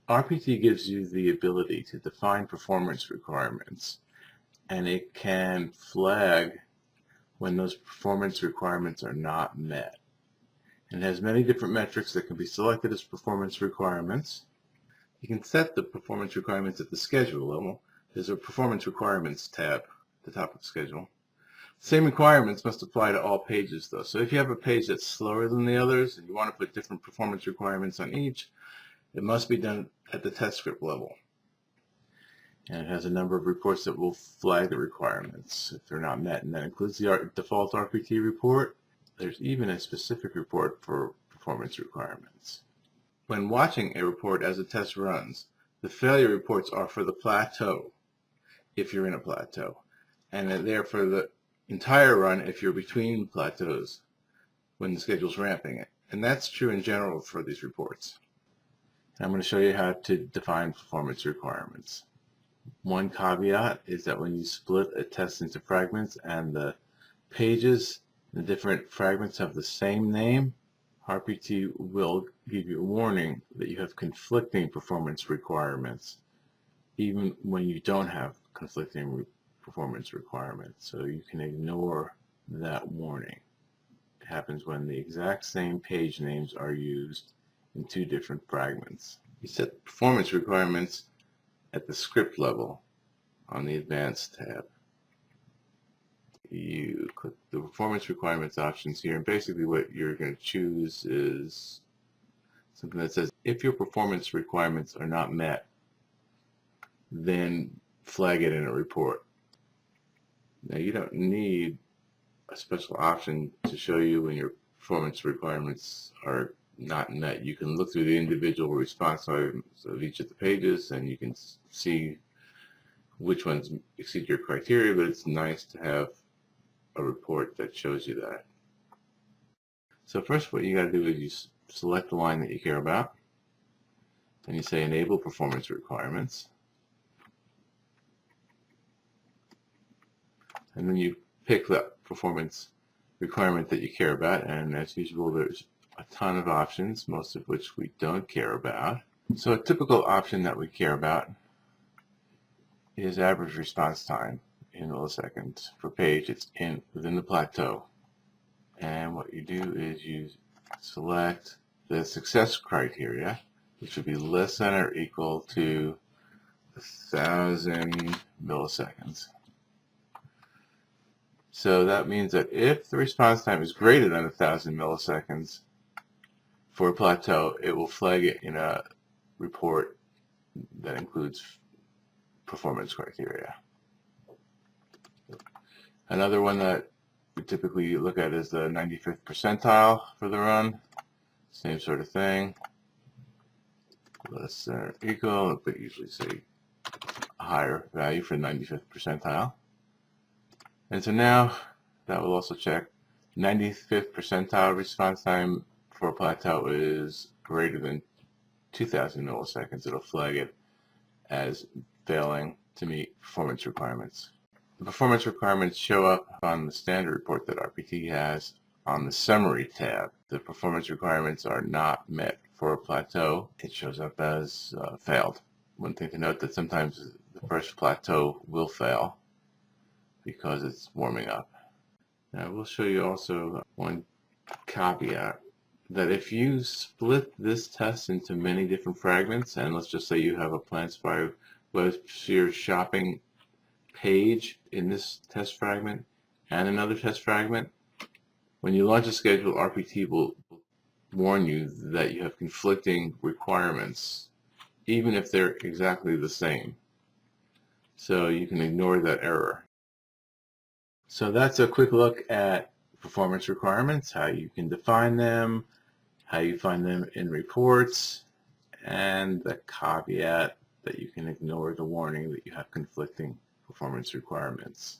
RPT gives you the ability to define performance requirements, and it can flag when those performance requirements are not met. And it has many different metrics that can be selected as performance requirements. You can set the performance requirements at the schedule level. There's a Performance Requirements tab at the top of the schedule. Same requirements must apply to all pages, though. So if you have a page that's slower than the others and you want to put different performance requirements on each, it must be done at the test script level. And it has a number of reports that will flag the requirements if they're not met, and that includes the default RPT report. There's even a specific report for performance requirements. When watching a report as a test runs, the failure reports are for the plateau, if you're in a plateau, and they're for the entire run if you're between plateaus when the schedule's ramping it. And that's true in general for these reports. I'm going to show you how to define performance requirements. One caveat is that when you split a test into fragments and the pages, the different fragments have the same name, RPT will give you a warning that you have conflicting performance requirements, even when you don't have conflicting performance requirements. So you can ignore that warning. It happens when the exact same page names are used in two different fragments. You set performance requirements at the script level on the Advanced tab. You click the performance requirements options here, and basically what you're going to choose is something that says if your performance requirements are not met, then flag it in a report. Now you don't need a special option to show you when your performance requirements are not met. You can look through the individual response items of each of the pages and you can see which ones exceed your criteria, but it's nice to have a report that shows you that. So first what you got to do is you select the line that you care about, and you say enable performance requirements, and then you pick the performance requirement that you care about, and as usual there's a ton of options, most of which we don't care about. So a typical option that we care about is average response time in milliseconds per page. It's within the plateau. And what you do is you select the success criteria, which would be less than or equal to 1,000 milliseconds. So that means that if the response time is greater than 1,000 milliseconds for a plateau, it will flag it in a report that includes performance criteria. Another one that we typically look at is the 95th percentile for the run. Same sort of thing. Less than or equal, but usually say a higher value for 95th percentile. And so now that will also check 95th percentile response time for a plateau is greater than 2,000 milliseconds. It'll flag it as failing to meet performance requirements. The performance requirements show up on the standard report that RPT has on the Summary tab. The performance requirements are not met for a plateau. It shows up as failed. One thing to note that sometimes the first plateau will fail because it's warming up. Now we'll show you also one caveat, that if you split this test into many different fragments, and let's just say you have a PlanSpire WebSphere shopping page in this test fragment and another test fragment, when you launch a schedule, RPT will warn you that you have conflicting requirements, even if they're exactly the same. So you can ignore that error. So that's a quick look at performance requirements, how you can define them, how you find them in reports, and the caveat that you can ignore the warning that you have conflicting performance requirements.